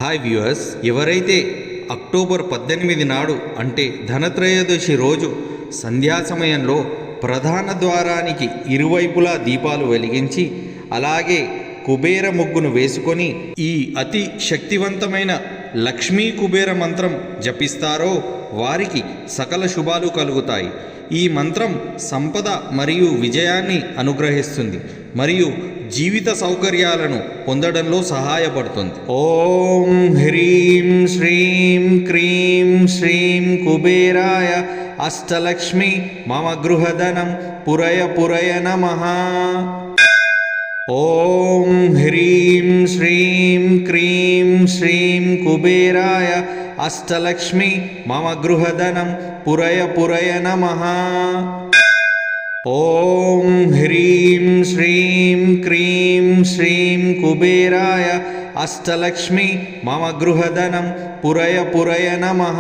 Hi viewers, ఎవరైతే October 18 నాడు అంటే ధనత్రయోదశి రోజు సంధ్యా సమయంలో ప్రధాన ద్వారానికి ఇరువైపులా దీపాలు వెలిగించి అలాగే కుబేర ముగ్గును వేసుకొని ఈ అతి శక్తివంతమైన లక్ష్మీ కుబేర మంత్రం జపిస్తారో వారికి సకల శుభాలు కలుగుతాయి. ఈ మంత్రం సంపద మరియు విజయాన్ని అనుగ్రహిస్తుంది మరియు జీవిత సౌకర్యాలను పొందడంలో సహాయపడుతుంది. ఓం హ్రీం శ్రీం క్రీం శ్రీం కుబేరాయ అష్టలక్ష్మి మమ గృహధనం పురయ పురయ నమః. ఓం హ్రీం శ్రీం క్రీం శ్రీం కుబేరాయ అష్టలక్ష్మి మమ గృహధనం పురయ పురయ నమః. ఓం హ్రీం శ్రీం క్రీం శ్రీం కుబేరాయ అష్టలక్ష్మి మమ గృహధనం పురయ పురయ నమః.